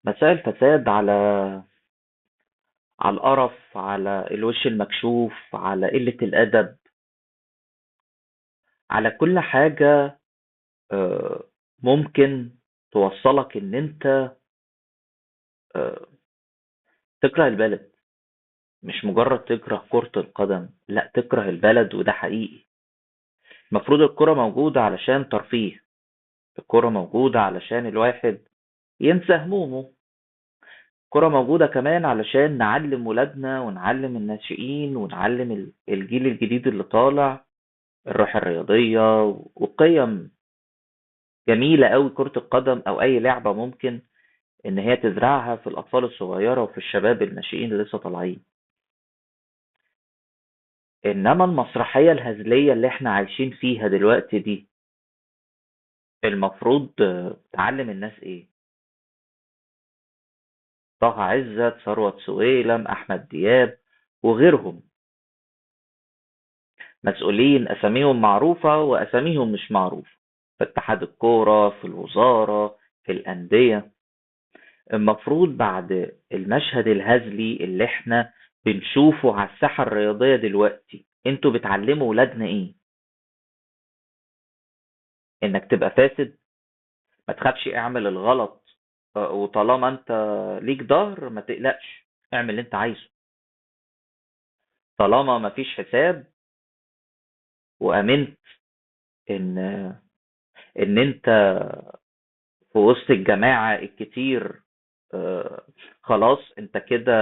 مسائل فساد على القرف، على الوش المكشوف، على قلة الأدب، على كل حاجة آه، ممكن توصلك إن أنت آه، تكره البلد. مش مجرد تكره كرة القدم، لا تكره البلد، وده حقيقي. المفروض الكرة موجودة علشان ترفيه، الكرة موجودة علشان الواحد ينسى همومه، الكرة موجودة كمان علشان نعلم ولادنا ونعلم الناشئين ونعلم الجيل الجديد اللي طالع الروح الرياضية وقيم جميلة قوي. كرة القدم أو أي لعبة ممكن إن هي تزرعها في الأطفال الصغيرة وفي الشباب الناشئين اللي لسه طالعين. إنما المسرحية الهزلية اللي إحنا عايشين فيها دلوقتي دي المفروض تعلم الناس إيه؟ طه عزت، ثروت سويلم، أحمد دياب وغيرهم، مسؤولين أساميهم معروفة وأساميهم مش معروفة في اتحاد الكورة، في الوزارة، في الأندية. المفروض بعد المشهد الهزلي اللي احنا بنشوفه على الساحة الرياضية دلوقتي، انتوا بتعلموا ولادنا ايه؟ انك تبقى فاسد؟ ما تخافش، اعمل الغلط، وطالما انت ليك ظهر ما تقلقش، اعمل اللي انت عايزه. طالما ما فيش حساب وامنت ان انت في وسط الجماعة الكتير، خلاص انت كده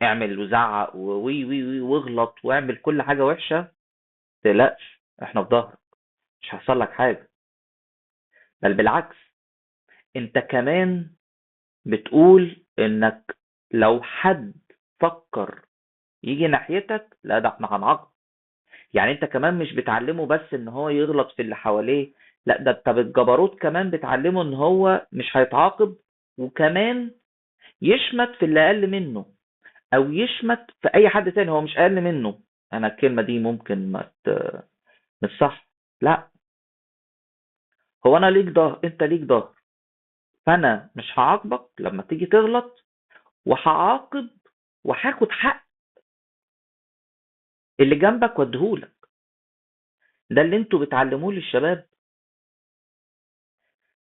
اعمل وزعق ووي وي وي واغلط واعمل كل حاجة وحشة، متقلقش احنا في ظهرك، مش هيحصل لك حاجة. بل بالعكس، انت كمان بتقول انك لو حد فكر يجي ناحيتك، لا ده احنا هنعاقب. يعني انت كمان مش بتعلمه بس ان هو يغلط في اللي حواليه، لا ده انت بالجبروت كمان بتعلمه ان هو مش هيتعاقب، وكمان يشمت في اللي اقل منه، او يشمت في اي حد تاني هو مش اقل منه. انا الكلمة دي ممكن مش صح، لا، هو انا ليك ظهر، انت ليك ظهر، فانا مش هعاقبك لما تيجي تغلط، وهعاقب وهاخد حق اللي جنبك واديهولك. ده اللي انتوا بتعلموه للشباب،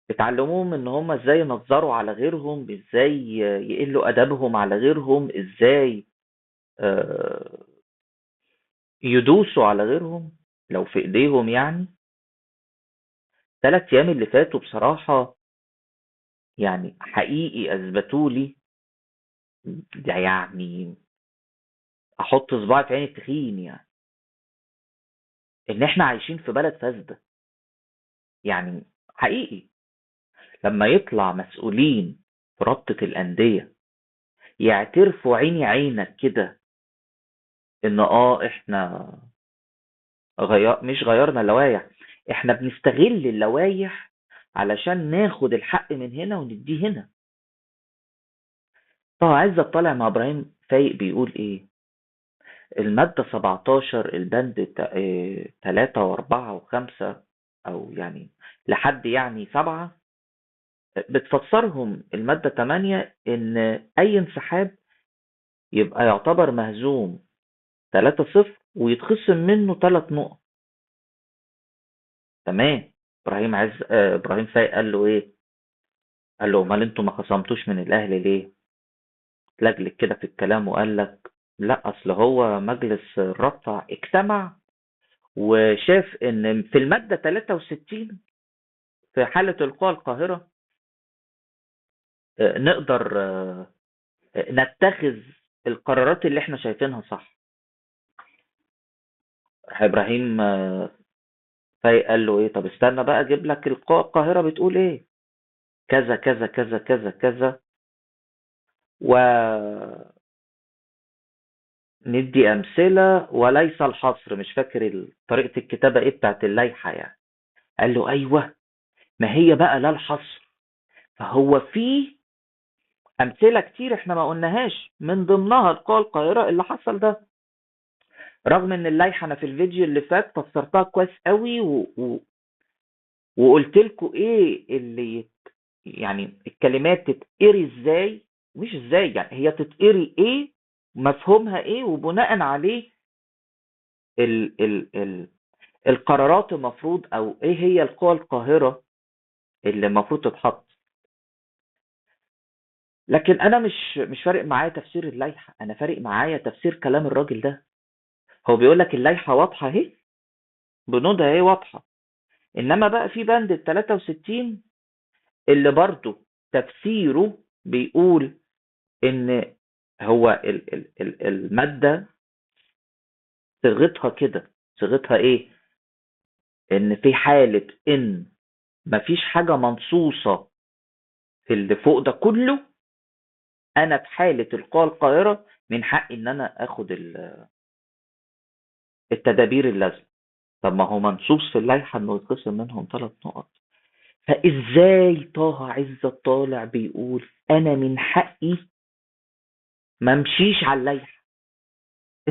بتعلموهم ان هم ازاي ينظروا على غيرهم، ازاي يقلوا ادبهم على غيرهم، ازاي آه، يدوسوا على غيرهم لو في ايديهم يعني. 3 ايام اللي فاتوا بصراحة يعني حقيقي اثبتوا لي، ده يعني احط صباعي في عين التخين يعني، ان احنا عايشين في بلد فاسدة. يعني حقيقي لما يطلع مسؤولين في رابطة الأندية يعترفوا عيني عينك كده ان احنا مش غيرنا اللوائح، احنا بنستغل اللوائح علشان ناخد الحق من هنا ونديه هنا. طه عزت طالع مع ابراهيم فايق بيقول ايه؟ المادة 17 البند 3 و4 و5، او يعني لحد يعني 7، بتفسرهم المادة 8 ان اي انسحاب يبقى يعتبر مهزوم 3-0 ويتخصم منه 3 نقط. تمام. ابراهيم فايق قال له ايه؟ قال له امال انتوا ما خصمتوش من الاهلي ليه؟ لجلك كده في الكلام وقال لك لا، اصل هو مجلس الرابطة اجتمع وشاف ان في المادة 63 في حالة القوى القاهرة نقدر نتخذ القرارات اللي احنا شايفينها صح. راح ابراهيم فايق قال له ايه؟ طب استنى بقى اجيب لك القوى القاهرة بتقول ايه، كذا كذا كذا كذا كذا، وندي أمثلة وليس الحصر. مش فاكر طريقة الكتابة ايه بتاعت اللائحة يعني. قال له ايوه، ما هي بقى لا الحصر، فهو في أمثلة كتير احنا ما قلناهاش من ضمنها القوى القاهرة اللي حصل ده. رغم ان اللائحة انا في الفيديو اللي فات فسرتها كويس قوي وقلت لكم ايه اللي يعني الكلمات تتقري ازاي، مش ازاي يعني، هي تتقري ايه، مفهومها ايه، وبناء عليه ال ال ال القرارات المفروض، او ايه هي القوى القاهرة اللي المفروض تتحط. لكن انا مش فارق معايا تفسير اللائحة، انا فارق معايا تفسير كلام الراجل ده. هو بيقول لك اللائحة واضحة اهي، بنودها اهي واضحة، انما بقى في بند ال 63 اللي برضه تفسيره بيقول ان هو المادة صيغتها كده، صيغتها ايه، ان في حالة ان مفيش حاجة منصوصة في اللي فوق ده كله، انا في حالة القاء القاهرة من حقي ان انا اخد التدابير اللازمة. طب ما هو منصوص في اللائحة انه يتخصم منهم 3 نقط، فازاي طه عزت طالع بيقول انا من حقي ما امشيش على اللائحة؟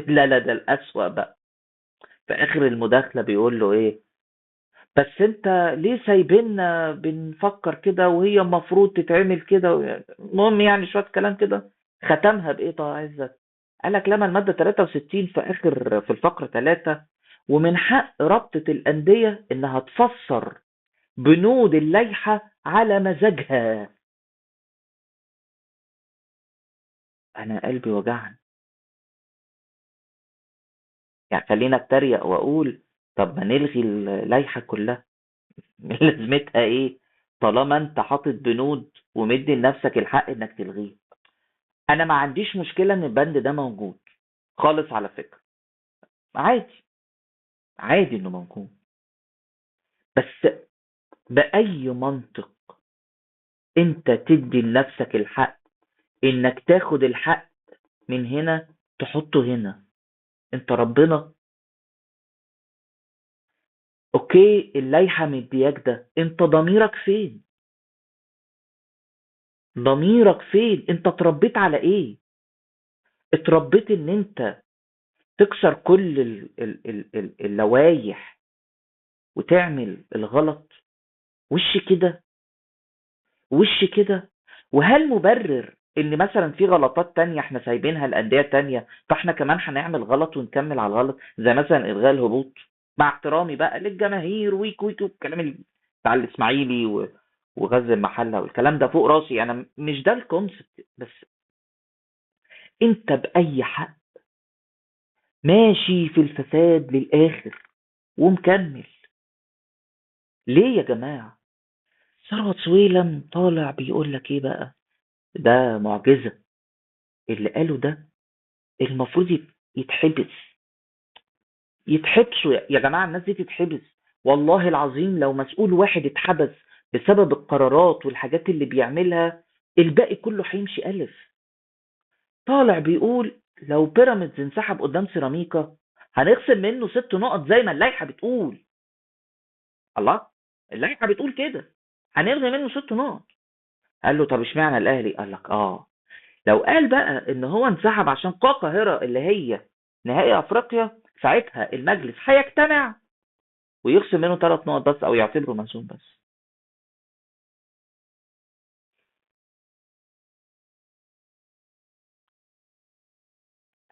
لا لا، ده الأسوأ بقى. في اخر المداخلة بيقول له ايه، بس انت ليه سايبنا بنفكر كده وهي المفروض تتعمل كده. المهم يعني شوية كلام كده. ختمها بايه طه عزت؟ قال لك لما المادة 63 في اخر في الفقرة 3، ومن حق رابطة الأندية انها تفسر بنود اللائحة على مزاجها. انا قلبي وجعني. يعني خلينا اتريق واقول طب ما نلغي اللائحة كلها. لازمتها ايه طالما انت حاطط بنود ومدي لنفسك الحق انك تلغيه؟ انا ما عنديش مشكلة ان البند ده موجود خالص على فكرة، عادي، عادي انه موجود، بس بأي منطق انت تدي لنفسك الحق انك تاخد الحق من هنا تحطه هنا؟ انت ربنا؟ اوكي اللائحة مدياك ده، انت ضميرك فين؟ ضميرك فين؟ انت اتربيت على ايه؟ اتربيت ان انت تكسر كل اللوايح وتعمل الغلط؟ وش كده، وش كده. وهل مبرر ان مثلا في غلطات تانية احنا سايبينها لأندية تانية فاحنا كمان هنعمل غلط ونكمل على الغلط، زي مثلا الغاء الهبوط؟ مع احترامي بقى للجماهير ويك ويك والكلام بتاع الاسماعيلي وغزل المحله والكلام ده فوق راسي، انا مش ده الكونسبت، بس انت بأي حق ماشي في الفساد للآخر ومكمل؟ ليه يا جماعة؟ ثروت سويلم طالع بيقول لك ايه بقى، ده معجزة اللي قاله ده، المفروض يتحبس. يتحبسوا يا جماعة، الناس دي تتحبس. والله العظيم لو مسؤول واحد اتحبس بسبب القرارات والحاجات اللي بيعملها، الباقي كله هيمشي ألف. طالع بيقول لو بيراميدز انسحب قدام سيراميكا هنخصم منه 6 نقط زي ما اللائحة بتقول. الله، اللائحة بتقول كده، هنلغي منه 6 نقط. قال له طب اشمعنى الأهلي؟ قال لك لو قال بقى ان هو انسحب عشان القاهرة اللي هي نهائي افريقيا، ساعتها المجلس هيجتمع ويخصم منه 3 نقط بس او يعتبره منسوب بس.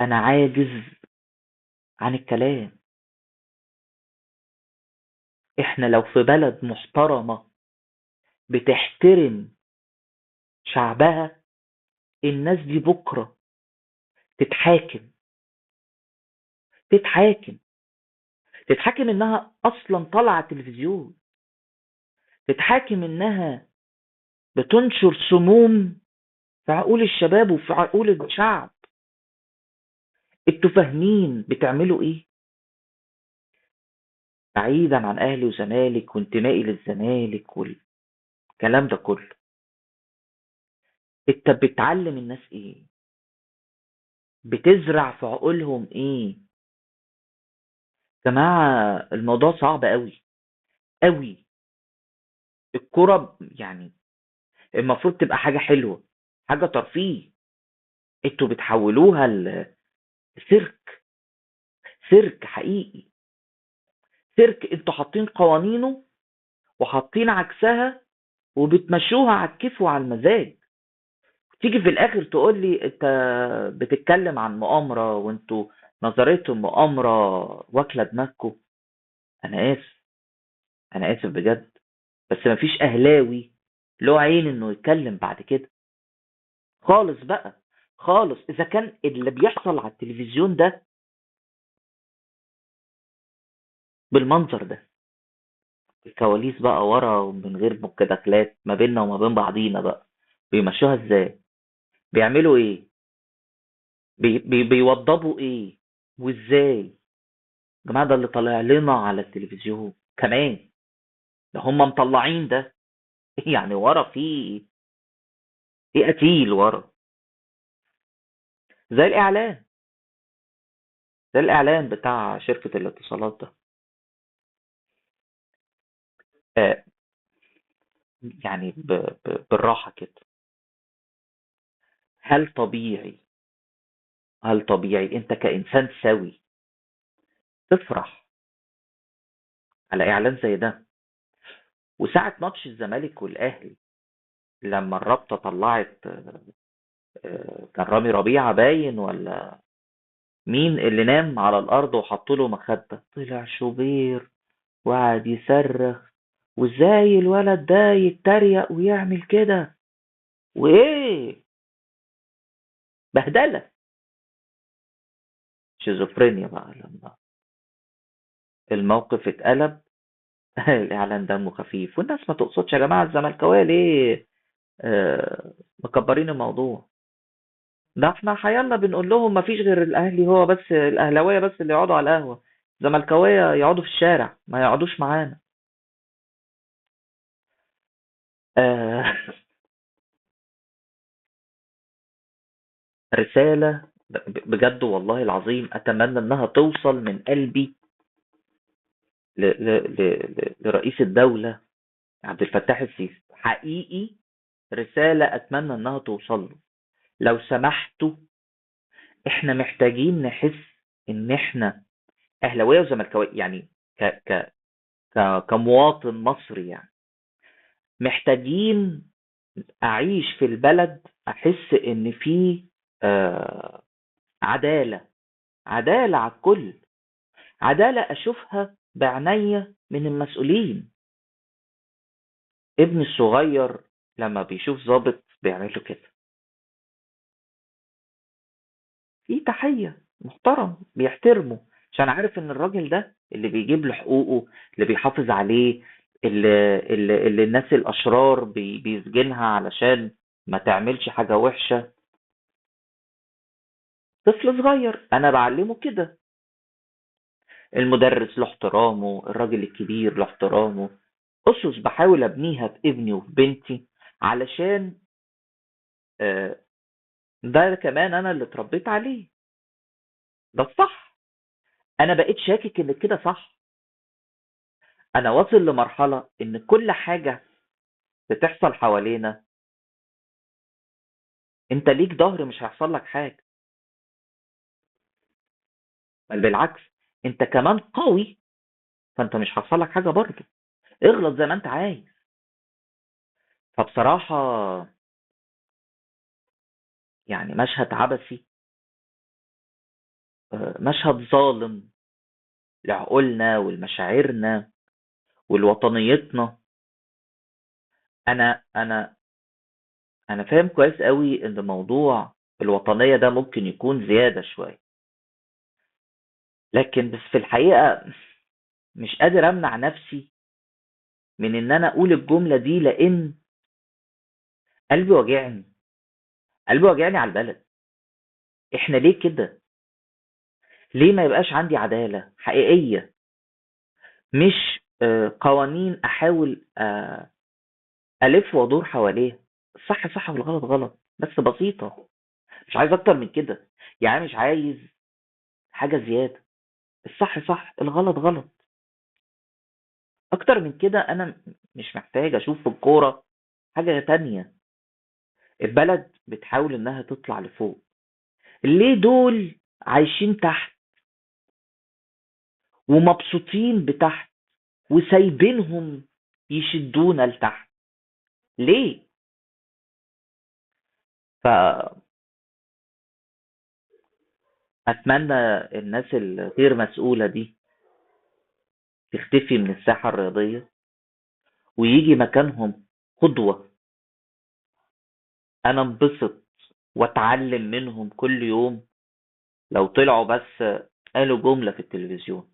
انا عاجز عن الكلام. احنا لو في بلد محترمة بتحترم شعبها، الناس دي بكرة تتحاكم، تتحاكم، تتحاكم انها اصلا طالعة على التلفزيون، تتحاكم انها بتنشر سموم في عقول الشباب وفي عقول الشعب. انتوا فاهمين بتعملوا ايه؟ بعيدا عن اهلي وزمالك وانتمائي للزمالك والكلام ده كله، انت بتعلم الناس ايه؟ بتزرع في عقولهم ايه؟ جماعة الموضوع صعب قوي قوي. الكرة يعني المفروض تبقى حاجة حلوة، حاجة ترفيه، انتوا بتحولوها لسيرك، سيرك حقيقي، سيرك. انتوا حاطين قوانينه وحاطين عكسها وبتمشوها على الكيف وعلى المزاج. تيجي في الاخر تقول لي انت بتتكلم عن مؤامرة، وانتوا نظرية المؤامرة واكلة دماغكم. انا اسف، انا اسف بجد، بس مفيش اهلاوي له عين انه يتكلم بعد كده خالص بقى. خالص، اذا كان اللي بيحصل على التلفزيون ده بالمنظر ده، الكواليس بقى ورا من غير مكتدخلات ما بيننا وما بين بعضينا بقى، بيمشوها ازاي؟ بيعملوا ايه؟ بيوضبوا ايه؟ وازاي؟ يا جماعه ده اللي طالع لنا على التلفزيون كمان، ده هم مطلعين ده. يعني ورا في قتيل ورا. زي الاعلان، زي الاعلان بتاع شركه الاتصالات ده. آه يعني بالراحه كده، هل طبيعي، هل طبيعي انت كانسان سوي تفرح على اعلان زي ده؟ وساعة ماتش الزمالك والاهلي لما الرابطة طلعت كان رامي ربيعة باين ولا مين اللي نام على الارض وحطوا له مخدة، طلع شوبير وقعد يصرخ، وازاي الولد ده يتريق ويعمل كده، وايه، بهدلة. شيزوفرينيا بقى لما الموقف اتقلب. الاعلان دمه خفيف، والناس ما تقصدش. يا جماعة الزملكاويه ليه مكبرين الموضوع؟ ده احنا حيالله بنقول لهم مفيش غير الاهلي، هو بس الاهلاويه بس اللي يقعدوا على القهوه، الزملكاويه يقعدوا في الشارع ما يقعدوش معانا. آه رساله بجد والله العظيم اتمنى انها توصل من قلبي لرئيس الدوله عبد الفتاح السيسي، حقيقي. رساله اتمنى انها توصل له. لو سمحتوا، احنا محتاجين نحس ان احنا اهلاويه وزملكاويه، يعني ك ك كمواطن مصري، يعني محتاجين اعيش في البلد احس ان في آه، عدالة، عدالة على الكل، عدالة اشوفها بعناية من المسؤولين. ابني الصغير لما بيشوف ضابط بيعمل له كده، في تحية، محترم، بيحترمه، عشان عارف ان الراجل ده اللي بيجيب له حقوقه، اللي بيحافظ عليه، اللي الناس الاشرار بيسجنها علشان ما تعملش حاجة وحشة. طفل صغير انا بعلمه كده، المدرس له احترامه، الراجل الكبير له احترامه. أسس بحاول أبنيها في ابني وفي بنتي، علشان آه، ده كمان أنا اللي اتربيت عليه، ده الصح. أنا بقيت شاكك إن كده صح. أنا واصل لمرحلة إن كل حاجة بتحصل حوالينا أنت ليك ظهر مش هيحصل لك حاجة، بل بالعكس، أنت كمان قوي، فأنت مش هيحصل لك حاجة برضه، اغلط زي ما أنت عايز. فبصراحة يعني مشهد عبثي، مشهد ظالم لعقولنا ولمشاعرنا ولوطنيتنا. انا انا فاهم كويس قوي ان موضوع الوطنية ده ممكن يكون زيادة شوية، لكن بس في الحقيقة مش قادر امنع نفسي من ان انا اقول الجملة دي، لان قلبي وجعني، قلبي وجعني على البلد. احنا ليه كده؟ ليه ما يبقاش عندي عدالة حقيقية؟ مش قوانين احاول الف وادور حواليها، الصح صح والغلط غلط، بس بسيطة. مش عايز اكتر من كده، يعني مش عايز حاجة زيادة. الصح صح، الغلط غلط. اكتر من كده انا مش محتاج اشوف في الكورة حاجة تانية. البلد بتحاول انها تطلع لفوق، ليه دول عايشين تحت ومبسوطين بتحت وسايبينهم يشدونا لتحت؟ ليه؟ فأتمنى الناس الغير مسؤولة دي تختفي من الساحة الرياضية، ويجي مكانهم قدوة أنا انبسط وأتعلم منهم كل يوم. لو طلعوا بس قالوا جملة في التلفزيون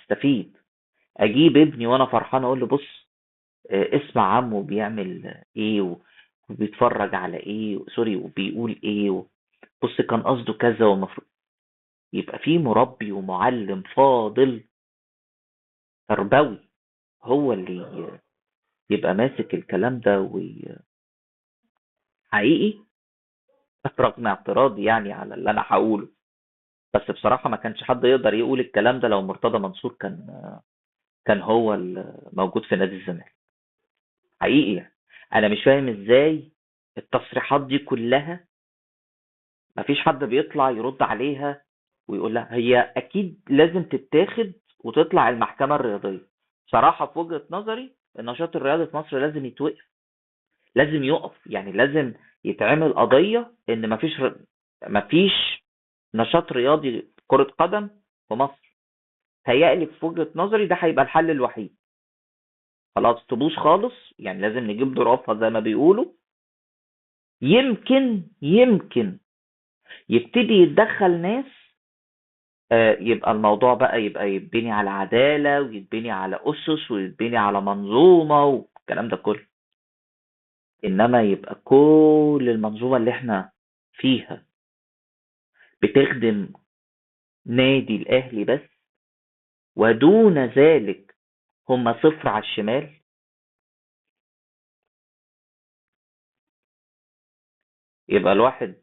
استفيد. أجيب ابني وأنا فرحان أقول له بص، اسمع عمه بيعمل إيه وبيتفرج على إيه، سوري، وبيقول إيه، بص كان قصده كذا، والمفروض يبقى في مربي ومعلم فاضل تربوي هو اللي يبقى ماسك الكلام ده حقيقي. رغم اعتراضي يعني على اللي انا هقوله، بس بصراحة ما كانش حد يقدر يقول الكلام ده لو مرتضى منصور كان هو موجود في نادي الزمالك. حقيقي يعني. انا مش فاهم ازاي التصريحات دي كلها ما فيش حد بيطلع يرد عليها ويقول لها هي اكيد لازم تتاخد وتطلع المحكمة الرياضية. بصراحة في وجهة نظري النشاط الرياضي في مصر لازم يتوقف، لازم يقف، يعني لازم يتعمل قضية ان مفيش نشاط رياضي كرة قدم في مصر. تهيألي في وجهة نظري ده هيبقى الحل الوحيد. خلاص تبوظ خالص، يعني لازم نجيب ظروفها زي ما بيقولوا. يمكن يبتدي يتدخل ناس، يبقى الموضوع بقى يبقى يتبني على عدالة ويتبني على أسس ويتبني على منظومة والكلام ده كله. إنما يبقى كل المنظومة اللي احنا فيها بتخدم نادي الأهلي بس، ودون ذلك هم صفر على الشمال. يبقى الواحد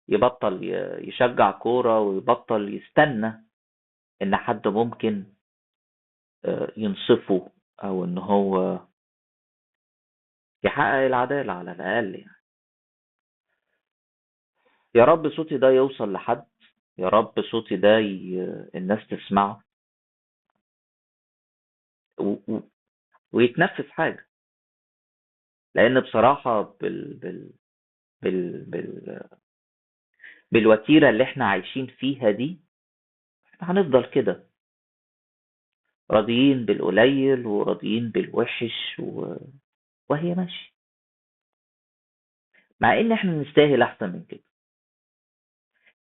يبطل يشجع كورة ويبطل يستنى إن حد ممكن ينصفه أو إن هو يحقق العدالة على الأقل يعني. يا رب صوتي ده يوصل لحد، يا رب صوتي ده الناس تسمعه و... و... ويتنفس حاجة. لأن بصراحة بال... بالوتيرة اللي احنا عايشين فيها دي احنا هنفضل كده راضيين بالقليل وراضيين بالوحش وهي ماشي، مع ان احنا نستاهل احسن من كده.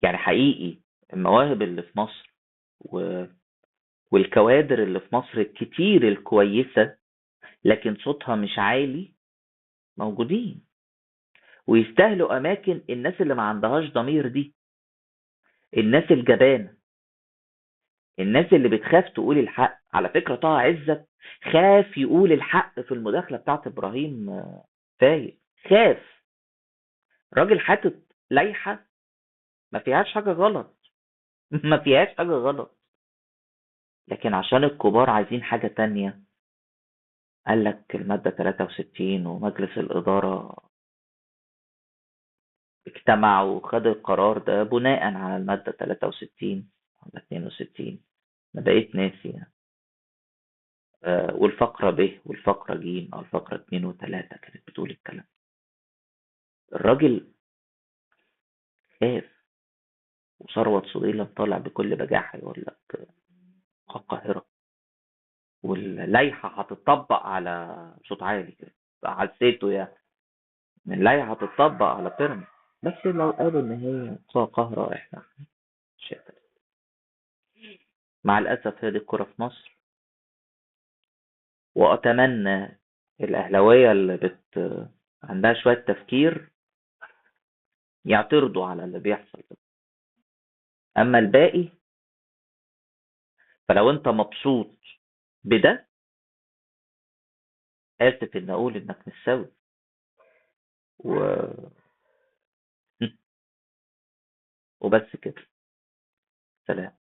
يعني حقيقي المواهب اللي في مصر و... والكوادر اللي في مصر الكتير الكويسة لكن صوتها مش عالي موجودين، ويستاهلوا اماكن الناس اللي ما عندهاش ضمير دي، الناس الجبانة، الناس اللي بتخاف تقول الحق. على فكرة طه عزت خاف يقول الحق في المداخلة بتاعت ابراهيم فايق. خاف. راجل حاطط لائحة ما فيهاش حاجة غلط. ما فيهاش حاجة غلط، لكن عشان الكبار عايزين حاجة تانية قال لك المادة 63 ومجلس الإدارة اجتمع وخد القرار ده بناء على المادة 63 ولا 62، أنا بقيت ناسي يعني. والفقرة ب والفقرة ج أو الفقرة 2 و3 كانت بتقول الكلام. الراجل خاف. وثروت صديلة طالع بكل بجاحة يقول لك القاهرة واللائحة هتطبق على صوت عالي كده، حسيته يعني اللائحة هتطبق على بيراميدز. بس لو قالوا إن هي قاهرة إحنا مش هيقدر. مع الأسف هي دي الكرة في مصر. وأتمنى الأهلاوية اللي عندها شوية تفكير يعترضوا على اللي بيحصل ده. أما الباقي فلو أنت مبسوط بده، آسف إن أقول إنك مش سوي و... وبس كده. سلام.